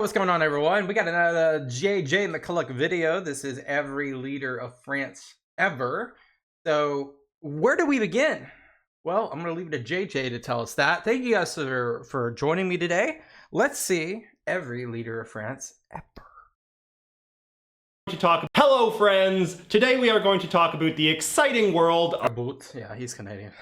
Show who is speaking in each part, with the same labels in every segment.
Speaker 1: What's going on, everyone? We got another JJ McCullough video. This is every leader of France ever. So where do we begin? Well, I'm going to leave it to JJ to tell us that. Thank you guys for joining me today. Let's see every leader of France ever.
Speaker 2: Hello, friends! Today we are going to talk about the exciting world of...
Speaker 1: Yeah, he's Canadian.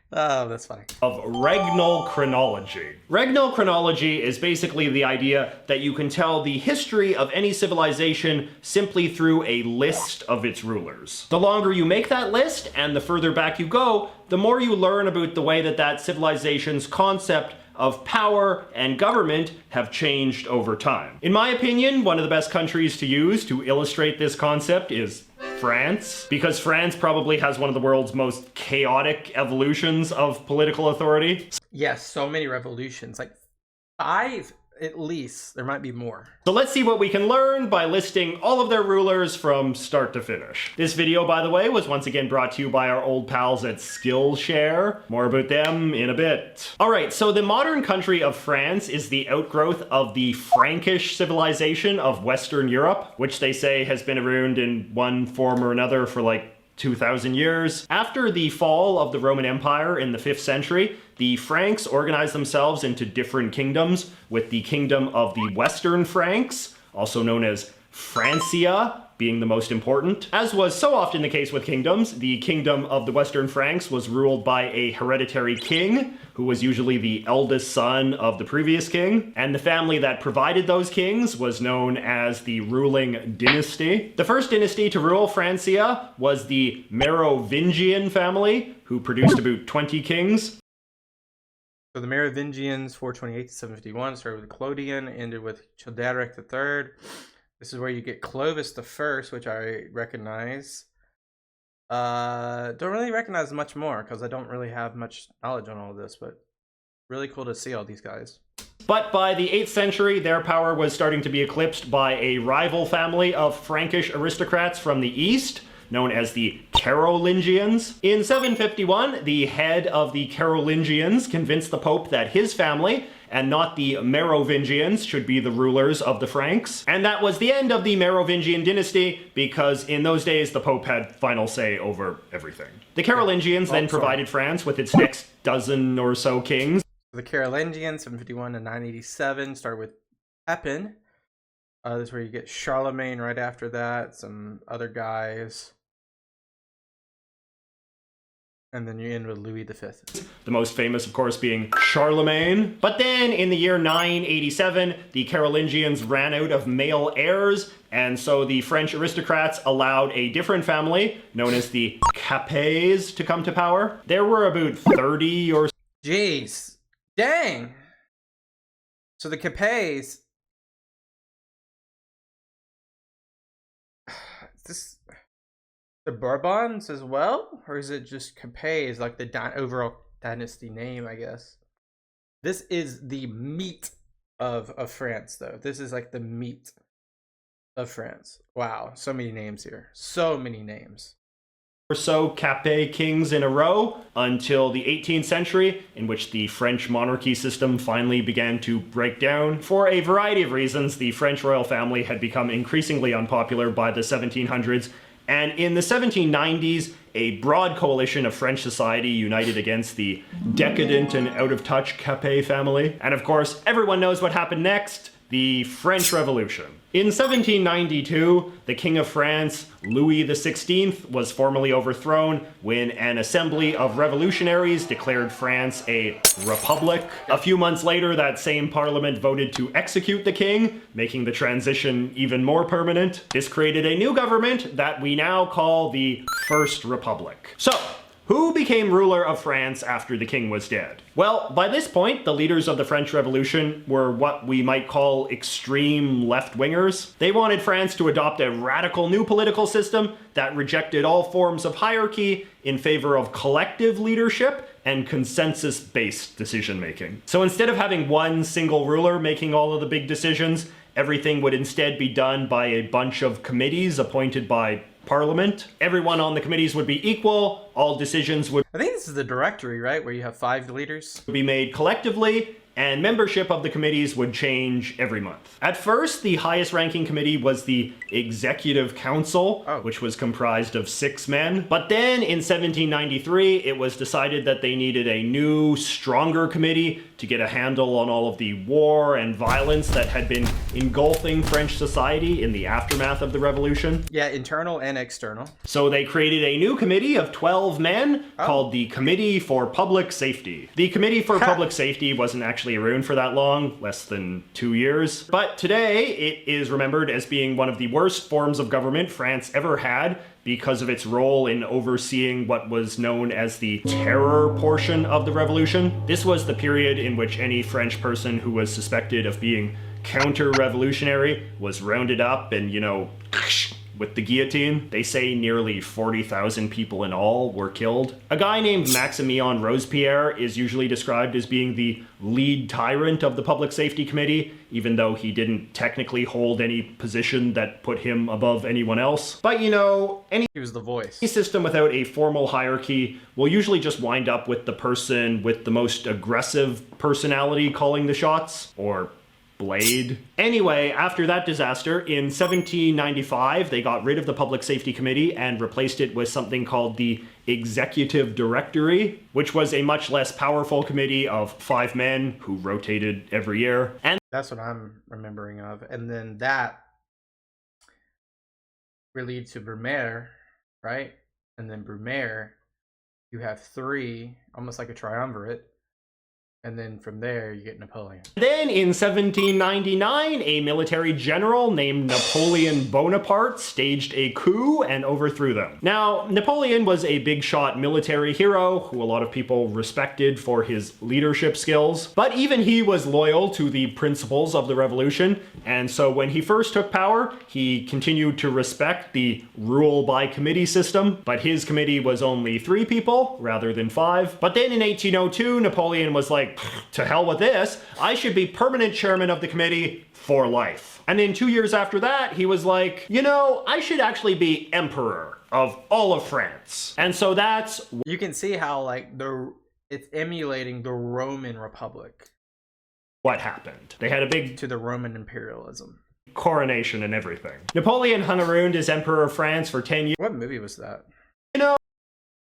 Speaker 1: Oh, that's funny.
Speaker 2: Of Regno Chronology. Regno Chronology is basically the idea that you can tell the history of any civilization simply through a list of its rulers. The longer you make that list, and the further back you go, the more you learn about the way that civilization's concept of power and government have changed over time. In my opinion, one of the best countries to use to illustrate this concept is France, because France probably has one of the world's most chaotic evolutions of political authority.
Speaker 1: Yes, so many revolutions, like 5 at least. There might be more.
Speaker 2: So let's see what we can learn by listing all of their rulers from start to finish. This video, by the way, was once again brought to you by our old pals at Skillshare. More about them in a bit. Alright, so the modern country of France is the outgrowth of the Frankish civilization of Western Europe, which they say has been around in one form or another for like 2,000 years. After the fall of the Roman Empire in the 5th century, the Franks organized themselves into different kingdoms, with the kingdom of the Western Franks, also known as Francia, being the most important. As was so often the case with kingdoms, the kingdom of the Western Franks was ruled by a hereditary king, who was usually the eldest son of the previous king, and the family that provided those kings was known as the ruling dynasty. The first dynasty to rule Francia was the Merovingian family, who produced about 20 kings.
Speaker 1: So the Merovingians, 428 to 751, started with Clodion, ended with Childeric III. This is where you get Clovis the First, which I recognize. Don't really recognize much more because I don't really have much knowledge on all of this, but really cool to see all these guys.
Speaker 2: But by the 8th century, their power was starting to be eclipsed by a rival family of Frankish aristocrats from the east, known as the Carolingians. In 751, the head of the Carolingians convinced the Pope that his family, and not the Merovingians, should be the rulers of the Franks. And that was the end of the Merovingian dynasty, because in those days the Pope had final say over everything. The Carolingians then provided France with its next dozen or so kings.
Speaker 1: The Carolingians, 751 to 987, start with Pepin. This is where you get Charlemagne right after that, some other guys. And then you end with Louis V.
Speaker 2: The most famous, of course, being Charlemagne. But then, in the year 987, the Carolingians ran out of male heirs, and so the French aristocrats allowed a different family, known as the Capets, to come to power. There were about 30 or...
Speaker 1: Jeez. Dang! So the Capets... Is this the Bourbons as well, or is it just Capets, like the overall dynasty name, I guess? This is the meat of France, though. This is like the meat of France. Wow, so many names here. So many names.
Speaker 2: Or so Capet kings in a row until the 18th century, in which the French monarchy system finally began to break down. For a variety of reasons, the French royal family had become increasingly unpopular by the 1700s, and in the 1790s, a broad coalition of French society united against the decadent and out-of-touch Capet family. And of course, everyone knows what happened next: the French Revolution. In 1792, the King of France, Louis XIV, was formally overthrown when an assembly of revolutionaries declared France a republic. A few months later, that same parliament voted to execute the king, making the transition even more permanent. This created a new government that we now call the First Republic. So, who became ruler of France after the king was dead? Well, by this point, the leaders of the French Revolution were what we might call extreme left-wingers. They wanted France to adopt a radical new political system that rejected all forms of hierarchy in favor of collective leadership and consensus-based decision-making. So instead of having one single ruler making all of the big decisions, everything would instead be done by a bunch of committees appointed by Parliament. Everyone on the committees would be equal. All decisions would...
Speaker 1: I think this is the directory, right? Where you have 5 leaders.
Speaker 2: ...be made collectively, and membership of the committees would change every month. At first, the highest ranking committee was the Executive Council, which was comprised of 6 men. But then in 1793, it was decided that they needed a new, stronger committee to get a handle on all of the war and violence that had been engulfing French society in the aftermath of the revolution.
Speaker 1: Yeah, internal and external.
Speaker 2: So they created a new committee of 12 men called the Committee for Public Safety. The Committee for Public Safety wasn't actually around for that long, less than 2 years. But today, it is remembered as being one of the worst forms of government France ever had because of its role in overseeing what was known as the terror portion of the revolution. This was the period in which any French person who was suspected of being counter-revolutionary was rounded up and, you know, with the guillotine. They say nearly 40,000 people in all were killed. A guy named Maximilien Robespierre is usually described as being the lead tyrant of the Public Safety Committee, even though he didn't technically hold any position that put him above anyone else. But you know,
Speaker 1: he was the voice.
Speaker 2: Any system without a formal hierarchy will usually just wind up with the person with the most aggressive personality calling the shots, or Blade. Anyway, after that disaster, in 1795, they got rid of the Public Safety Committee and replaced it with something called the Executive Directory, which was a much less powerful committee of 5 men who rotated every year. And
Speaker 1: that's what I'm remembering of. And then that will lead to Brumaire, right? And then Brumaire, you have 3, almost like a triumvirate. And then from there, you get Napoleon.
Speaker 2: Then in 1799, a military general named Napoleon Bonaparte staged a coup and overthrew them. Now, Napoleon was a big shot military hero who a lot of people respected for his leadership skills, but even he was loyal to the principles of the revolution. And so when he first took power, he continued to respect the rule by committee system, but his committee was only 3 people rather than 5. But then in 1802, Napoleon was like, to hell with this, I should be permanent chairman of the committee for life. And then 2 years after that, he was like, you know, I should actually be emperor of all of France. And so that's...
Speaker 1: You can see how, like, it's emulating the Roman Republic.
Speaker 2: What happened. They had a big...
Speaker 1: To the Roman imperialism.
Speaker 2: Coronation and everything. Napoleon hung around as emperor of France for 10 years.
Speaker 1: What movie was that?
Speaker 2: You know,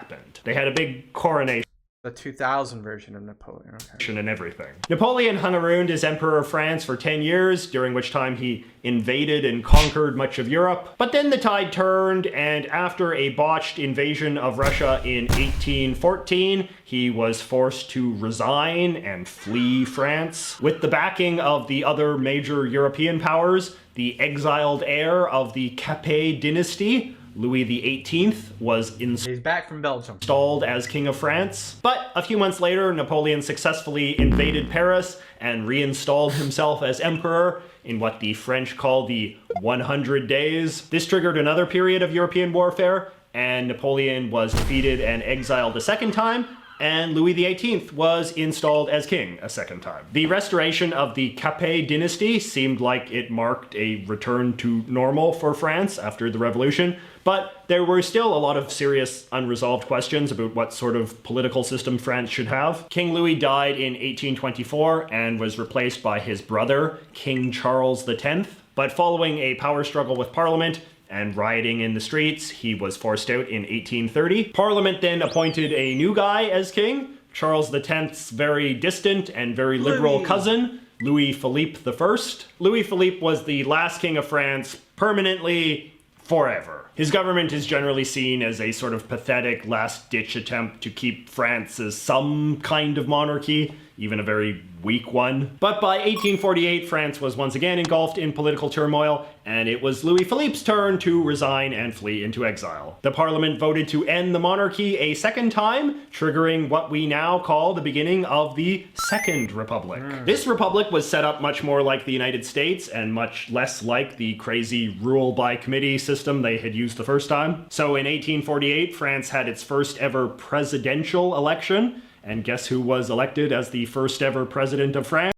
Speaker 2: happened. They had a big coronation.
Speaker 1: The 2000 version of Napoleon. Okay.
Speaker 2: And everything. Napoleon hung around as Emperor of France for 10 years, during which time he invaded and conquered much of Europe. But then the tide turned, and after a botched invasion of Russia in 1814, he was forced to resign and flee France. With the backing of the other major European powers, the exiled heir of the Capet dynasty, Louis XVIII, was
Speaker 1: He's back from Belgium.
Speaker 2: Installed as King of France. But a few months later, Napoleon successfully invaded Paris and reinstalled himself as emperor in what the French call the 100 Days. This triggered another period of European warfare, and Napoleon was defeated and exiled a second time, and Louis XVIII was installed as king a second time. The restoration of the Capet dynasty seemed like it marked a return to normal for France after the revolution, but there were still a lot of serious unresolved questions about what sort of political system France should have. King Louis died in 1824 and was replaced by his brother, King Charles X, but following a power struggle with Parliament and rioting in the streets, he was forced out in 1830. Parliament then appointed a new guy as king, Charles X's very distant and very liberal cousin, Louis Philippe I. Louis Philippe was the last king of France permanently, forever. His government is generally seen as a sort of pathetic last-ditch attempt to keep France as some kind of monarchy, even a very weak one. But by 1848, France was once again engulfed in political turmoil, and it was Louis Philippe's turn to resign and flee into exile. The parliament voted to end the monarchy a second time, triggering what we now call the beginning of the Second Republic. This republic was set up much more like the United States and much less like the crazy rule by committee system they had used the first time. So in 1848, France had its first ever presidential election, and guess who was elected as the first ever president of France?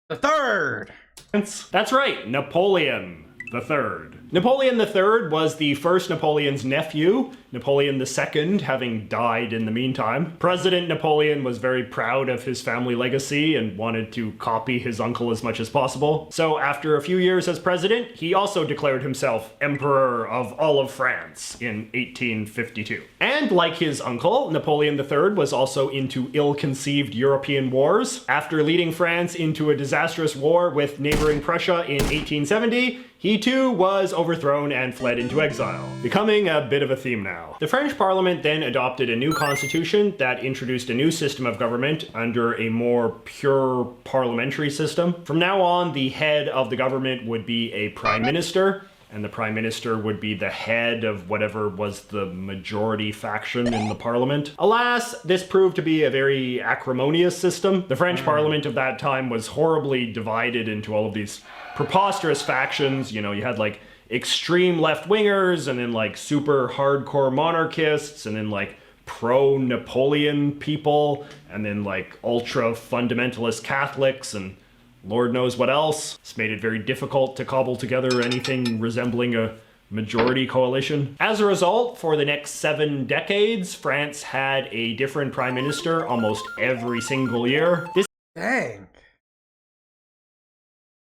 Speaker 1: The third!
Speaker 2: That's right, Napoleon the Third. Napoleon III was the first Napoleon's nephew, Napoleon II having died in the meantime. President Napoleon was very proud of his family legacy and wanted to copy his uncle as much as possible. So after a few years as president, he also declared himself Emperor of all of France in 1852. And like his uncle, Napoleon III was also into ill-conceived European wars. After leading France into a disastrous war with neighboring Prussia in 1870, he too was overthrown and fled into exile, becoming a bit of a theme now. The French Parliament then adopted a new constitution that introduced a new system of government under a more pure parliamentary system. From now on, the head of the government would be a prime minister, and the prime minister would be the head of whatever was the majority faction in the parliament. Alas, this proved to be a very acrimonious system. The French parliament of that time was horribly divided into all of these preposterous factions. You know, you had like extreme left-wingers, and then like super hardcore monarchists, and then like pro-Napoleon people, and then like ultra-fundamentalist Catholics, and Lord knows what else. It's made it very difficult to cobble together anything resembling a majority coalition. As a result, for the next 7 decades, France had a different prime minister almost every single year.
Speaker 1: Dang.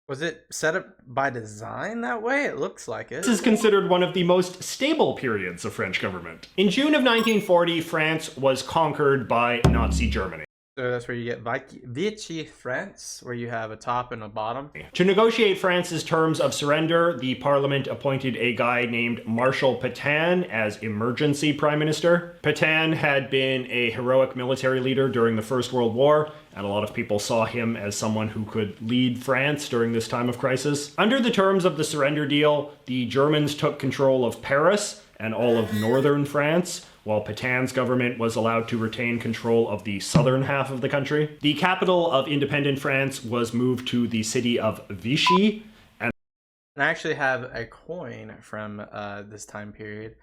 Speaker 1: Was it set up by design that way? It looks like it.
Speaker 2: This is considered one of the most stable periods of French government. In June of 1940, France was conquered by Nazi Germany.
Speaker 1: So that's where you get Vichy France, where you have a top and a bottom.
Speaker 2: To negotiate France's terms of surrender, the parliament appointed a guy named Marshal Pétain as emergency prime minister. Pétain had been a heroic military leader during the First World War, and a lot of people saw him as someone who could lead France during this time of crisis. Under the terms of the surrender deal, the Germans took control of Paris and all of northern France, while Petain's government was allowed to retain control of the southern half of the country. The capital of independent France was moved to the city of Vichy. And
Speaker 1: I actually have a coin from this time period.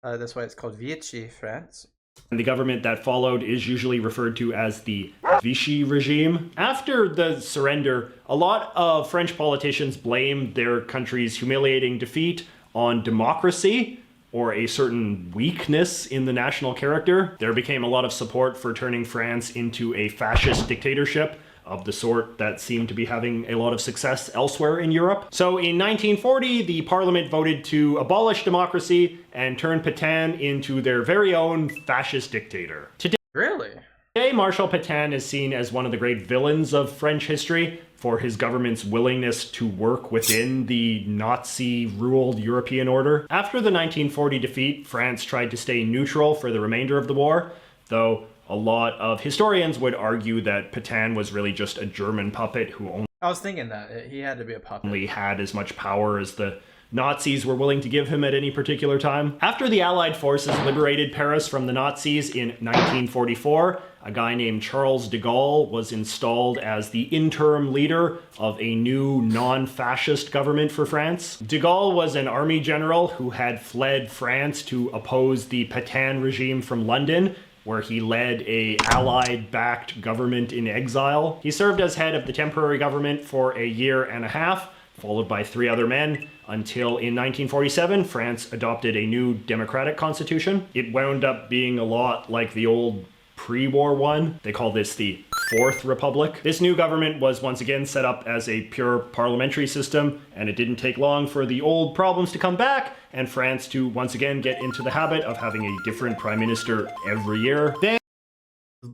Speaker 1: That's why it's called Vichy France.
Speaker 2: And the government that followed is usually referred to as the Vichy regime. After the surrender, a lot of French politicians blamed their country's humiliating defeat on democracy, or a certain weakness in the national character. There became a lot of support for turning France into a fascist dictatorship of the sort that seemed to be having a lot of success elsewhere in Europe. So in 1940, the parliament voted to abolish democracy and turn Pétain into their very own fascist dictator.
Speaker 1: Really?
Speaker 2: Today, Marshal Pétain is seen as one of the great villains of French history for his government's willingness to work within the Nazi-ruled European order. After the 1940 defeat, France tried to stay neutral for the remainder of the war, though a lot of historians would argue that Pétain was really just a German puppet who only
Speaker 1: I was thinking that. He had to be a puppet.
Speaker 2: Had as much power as the Nazis were willing to give him at any particular time. After the Allied forces liberated Paris from the Nazis in 1944, a guy named Charles de Gaulle was installed as the interim leader of a new non-fascist government for France. De Gaulle was an army general who had fled France to oppose the Pétain regime from London, where he led a Allied-backed government in exile. He served as head of the temporary government for a year and a half, followed by 3 other men, until in 1947, France adopted a new democratic constitution. It wound up being a lot like the old pre-war one. They call this the Fourth Republic. This new government was once again set up as a pure parliamentary system, and it didn't take long for the old problems to come back and France to once again get into the habit of having a different prime minister every year. Then,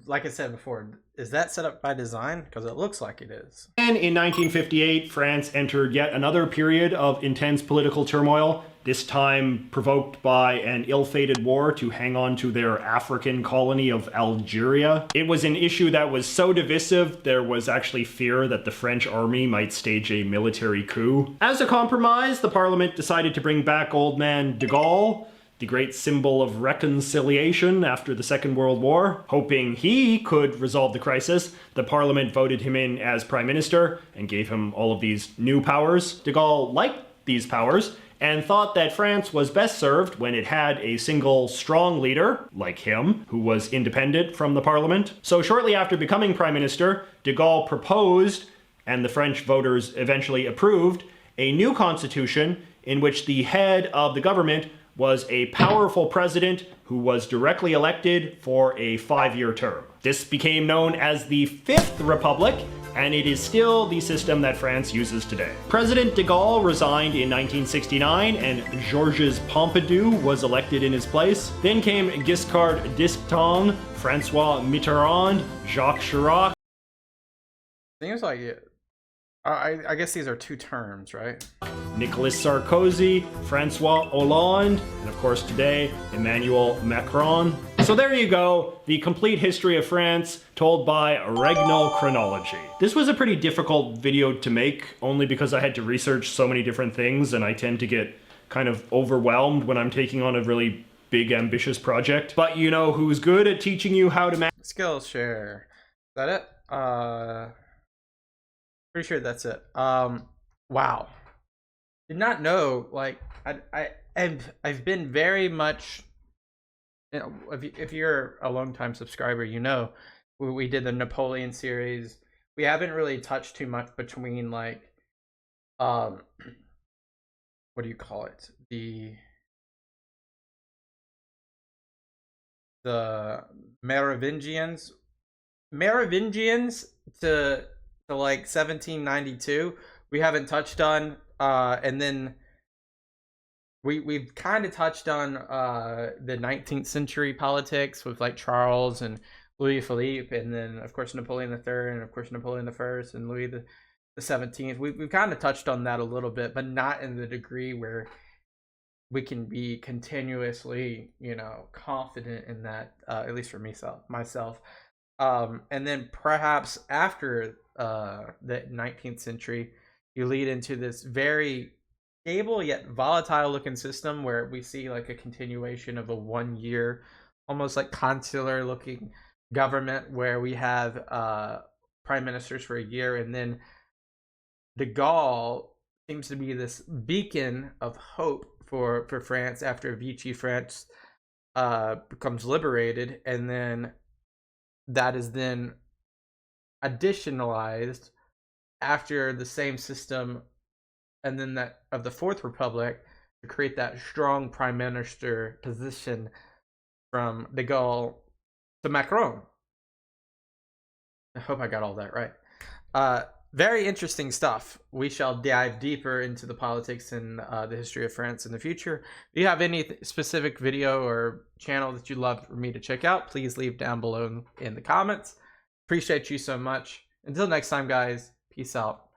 Speaker 1: like I said before, is that set up by design? Because it looks like it is.
Speaker 2: and in 1958, France entered yet another period of intense political turmoil, this time provoked by an ill-fated war to hang on to their African colony of Algeria. It was an issue that was so divisive, there was actually fear that the French army might stage a military coup. As a compromise, the parliament decided to bring back old man de Gaulle, the great symbol of reconciliation after the Second World War. Hoping he could resolve the crisis, the parliament voted him in as prime minister and gave him all of these new powers. De Gaulle liked these powers and thought that France was best served when it had a single strong leader, like him, who was independent from the parliament. So shortly after becoming prime minister, de Gaulle proposed, and the French voters eventually approved, a new constitution in which the head of the government was a powerful president who was directly elected for a 5-year term. This became known as the Fifth Republic, and it is still the system that France uses today. President de Gaulle resigned in 1969, and Georges Pompidou was elected in his place. Then came Giscard d'Estaing, Francois Mitterrand, Jacques Chirac.
Speaker 1: Seems like it. I guess these are 2 terms, right?
Speaker 2: Nicolas Sarkozy, Francois Hollande, and of course today, Emmanuel Macron. So there you go, the complete history of France told by Regno Chronology. This was a pretty difficult video to make, only because I had to research so many different things, and I tend to get kind of overwhelmed when I'm taking on a really big, ambitious project. But you know who's good at teaching you how to
Speaker 1: Skillshare. Is that it? Pretty sure that's it. Wow. Did not know, like, I've been very much, you know, if you're a long-time subscriber, you know, we did the Napoleon series. We haven't really touched too much between, like, what do you call it? The Merovingians to like 1792 we haven't touched on, and then we've kind of touched on the 19th century politics with like Charles and Louis Philippe, and then of course Napoleon III, and of course Napoleon I, and Louis the 17th. We've kind of touched on that a little bit, but not in the degree where we can be continuously, you know, confident in that, at least for myself. And then perhaps after the 19th century, you lead into this very stable yet volatile looking system where we see like a continuation of a 1-year, almost like consular looking government, where we have prime ministers for a year, and then de Gaulle seems to be this beacon of hope for France after Vichy France becomes liberated, and then that is then additionalized after the same system, and then that of the Fourth Republic, to create that strong prime minister position from de Gaulle to Macron. I hope I got all that right. Very interesting stuff. We shall dive deeper into the politics and the history of France in the future. If you have any specific video or channel that you'd love for me to check out, please leave down below in the comments. Appreciate you so much. Until next time, guys, peace out.